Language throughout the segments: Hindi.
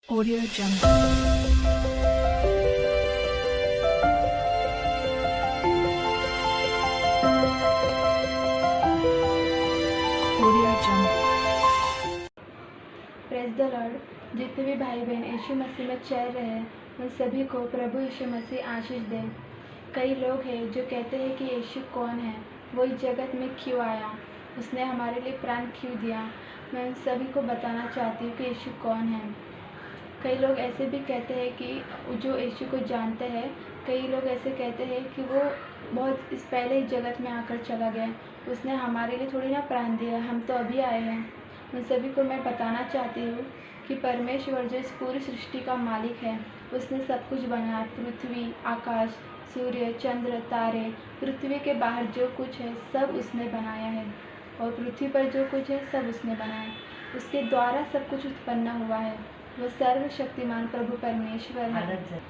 Audio Jungle. Audio Jungle. Praise the Lord. जितने भी भाई बहन यीशु मसीह में चल रहे हैं उन सभी को प्रभु यीशु मसीह आशीष दे। कई लोग हैं जो कहते हैं कि यीशु कौन है, वो इस जगत में क्यों आया, उसने हमारे लिए प्राण क्यों दिया। मैं उन सभी को बताना चाहती हूँ कि यीशु कौन है। कई लोग ऐसे भी कहते हैं कि जो यीशु को जानते हैं, कई लोग ऐसे कहते हैं कि वो बहुत इस पहले इस जगत में आकर चला गया, उसने हमारे लिए थोड़ी ना प्राण दिया, हम तो अभी आए हैं। उन सभी को मैं बताना चाहती हूँ कि परमेश्वर जो इस पूरी सृष्टि का मालिक है, उसने सब कुछ बनाया। पृथ्वी, आकाश, सूर्य, चंद्र, तारे, पृथ्वी के बाहर जो कुछ है सब उसने बनाया है, और पृथ्वी पर जो कुछ है सब उसने बनाया। उसके द्वारा सब कुछ उत्पन्न हुआ है। वह सर्वशक्तिमान प्रभु परमेश्वर है।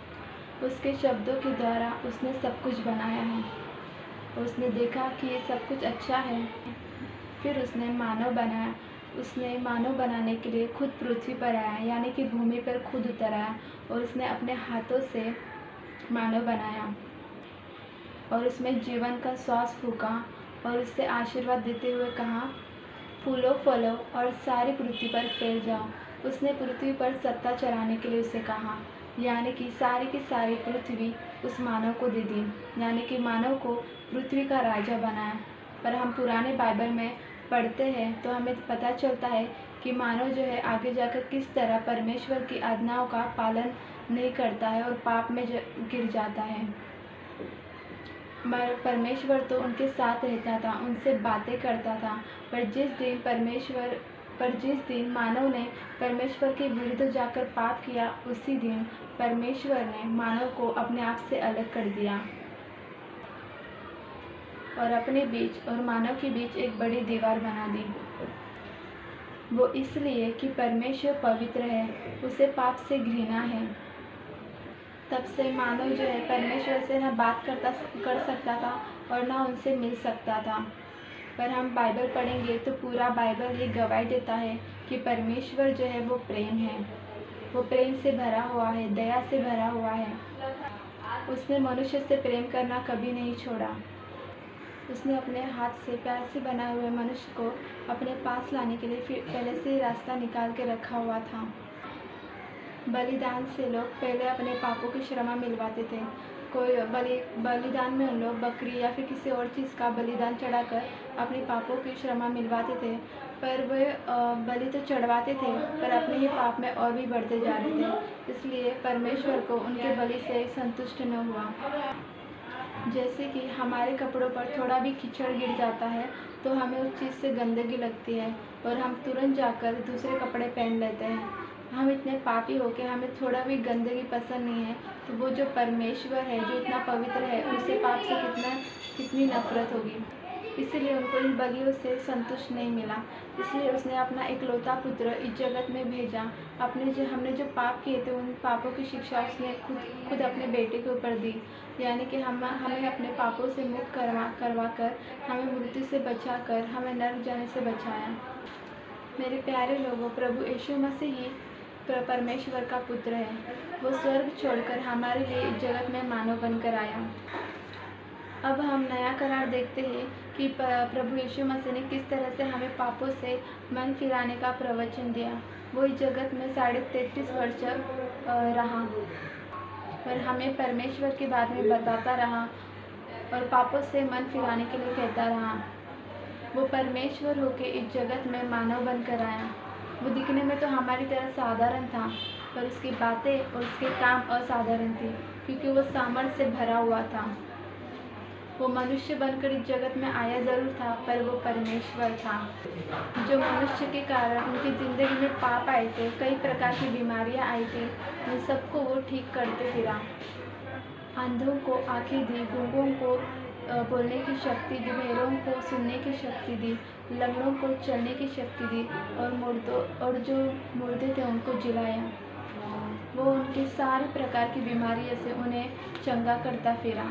उसके शब्दों के द्वारा उसने सब कुछ बनाया है। उसने देखा कि ये सब कुछ अच्छा है, फिर उसने मानव बनाया। उसने मानव बनाने के लिए खुद पृथ्वी पर आया, यानी कि भूमि पर खुद उतर आया, और उसने अपने हाथों से मानव बनाया और उसमें जीवन का श्वास फूंका और उससे आशीर्वाद देते हुए कहा, फूलो फलो और सारी पृथ्वी पर फैल जाओ। उसने पृथ्वी पर सत्ता चलाने के लिए उसे कहा, यानी कि सारी की सारी पृथ्वी उस मानव को दे दी, यानी कि मानव को पृथ्वी का राजा बनाया। पर हम पुराने बाइबल में पढ़ते हैं तो हमें पता चलता है कि मानव जो है आगे जाकर किस तरह परमेश्वर की आज्ञाओं का पालन नहीं करता है और पाप में गिर जाता है। परमेश्वर तो उनके साथ रहता था, उनसे बातें करता था, पर जिस दिन मानव ने परमेश्वर के विरुद्ध जाकर पाप किया, उसी दिन परमेश्वर ने मानव को अपने आप से अलग कर दिया और अपने बीच और मानव के बीच एक बड़ी दीवार बना दी। वो इसलिए कि परमेश्वर पवित्र है, उसे पाप से घृणा है। तब से मानव जो है परमेश्वर से ना बात कर सकता था और ना उनसे मिल सकता था। पर हम बाइबल पढ़ेंगे तो पूरा बाइबल ये गवाही देता है कि परमेश्वर जो है वो प्रेम है, वो प्रेम से भरा हुआ है, दया से भरा हुआ है। उसने मनुष्य से प्रेम करना कभी नहीं छोड़ा। उसने अपने हाथ से प्यार से बनाए हुए मनुष्य को अपने पास लाने के लिए फिर पहले से ही रास्ता निकाल के रखा हुआ था। बलिदान से लोग पहले अपने पापों की क्षमा मिलवाते थे। कोई बलिदान में उन लोग बकरी या फिर किसी और चीज़ का बलिदान चढ़ाकर अपने पापों की क्षमा मिलवाते थे। पर वे बलि तो चढ़वाते थे पर अपने ही पाप में और भी बढ़ते जा रहे थे, इसलिए परमेश्वर को उनके बलि से संतुष्ट न हुआ। जैसे कि हमारे कपड़ों पर थोड़ा भी कीचड़ गिर जाता है तो हमें उस चीज़ से गंदगी लगती है और हम तुरंत जाकर दूसरे कपड़े पहन लेते हैं। हम इतने पापी हो के हमें थोड़ा भी गंदगी पसंद नहीं है, तो वो जो परमेश्वर है जो इतना पवित्र है, उसे पाप से कितनी नफरत होगी। इसीलिए उनको इन बलियों से संतुष्ट नहीं मिला, इसलिए उसने अपना इकलौता पुत्र इस जगत में भेजा। हमने जो पाप किए थे उन पापों की शिक्षा उसने खुद अपने बेटे के ऊपर दी, यानी कि हमें अपने पापों से मुक्त करवा कर हमें मृत्यु से बचाकर हमें नरक जाने से बचाया। मेरे प्यारे लोगों, प्रभु यीशु मसीह ही परमेश्वर का पुत्र है। वो स्वर्ग छोड़कर हमारे लिए इस जगत में मानव बनकर आया। अब हम नया करार देखते हैं कि प्रभु यीशु मसीह ने किस तरह से हमें पापों से मन फिराने का प्रवचन दिया। वो इस जगत में 33.5 वर्ष रहा और हमें परमेश्वर के बारे में बताता रहा और पापों से मन फिराने के लिए कहता रहा। वो परमेश्वर होके इस जगत में मानव बनकर आया। वो दिखने में तो हमारी तरह साधारण था, पर उसकी बातें और उसके काम असाधारण थे, क्योंकि वो सामर्थ्य से भरा हुआ था। वो मनुष्य बनकर इस जगत में आया ज़रूर था, पर वो परमेश्वर था। जो मनुष्य के कारण उनकी ज़िंदगी में पाप आए थे, कई प्रकार की बीमारियां आई थी, उन सबको वो ठीक करते फिरा। अंधों को आँखें दी, गूंगों को बोलने की शक्ति दी, बहरों को सुनने की शक्ति दी, लंगड़ों को चलने की शक्ति दी और जो मुर्दे थे उनको जिलाया। वो उनकी सारी प्रकार की बीमारियों से उन्हें चंगा करता फिरा।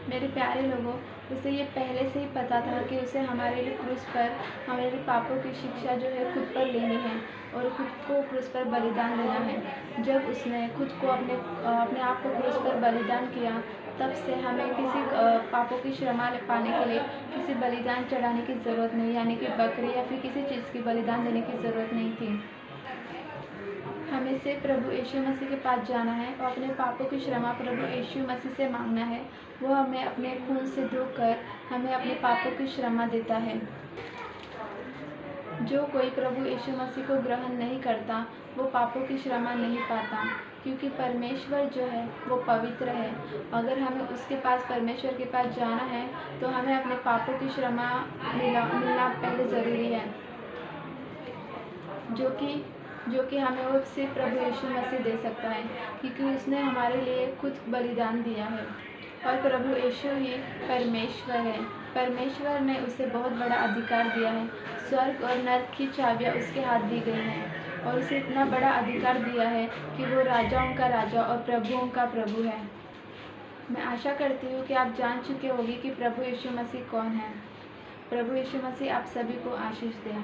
मेरे प्यारे लोगों, उसे ये पहले से ही पता था कि उसे हमारे लिए क्रूस पर हमारे पापों की शिक्षा जो है खुद पर लेनी है और खुद को क्रूस पर बलिदान देना है। जब उसने खुद को अपने आप को क्रूस पर बलिदान किया, तब से हमें किसी पापों की क्षमा पाने के लिए किसी बलिदान चढ़ाने की ज़रूरत नहीं, यानी कि बकरी या फिर किसी चीज़ की बलिदान देने की ज़रूरत नहीं थी। हमें सिर्फ प्रभु यीशु मसीह के पास जाना है और अपने पापों की क्षमा प्रभु यीशु मसीह से मांगना है। वो हमें अपने खून से धोकर हमें अपने पापों की क्षमा देता है। जो कोई प्रभु यीशु मसीह को ग्रहण नहीं करता, वो पापों की क्षमा नहीं पाता, क्योंकि परमेश्वर जो है वो पवित्र है। अगर हमें उसके पास परमेश्वर के पास जाना है, तो हमें अपने पापों की क्षमा मिलना पहले ज़रूरी है, जो कि हमें वो सिर्फ प्रभु यीशु मसीह दे सकता है, क्योंकि उसने हमारे लिए खुद बलिदान दिया है। और प्रभु यीशु ही परमेश्वर है। परमेश्वर ने उसे बहुत बड़ा अधिकार दिया है। स्वर्ग और नरक की चाबियाँ उसके हाथ दी गई हैं और उसे इतना बड़ा अधिकार दिया है कि वो राजाओं का राजा और प्रभुओं का प्रभु है। मैं आशा करती हूँ कि आप जान चुके होंगे कि प्रभु यीशु मसीह कौन है। प्रभु यीशु मसीह आप सभी को आशीष दें।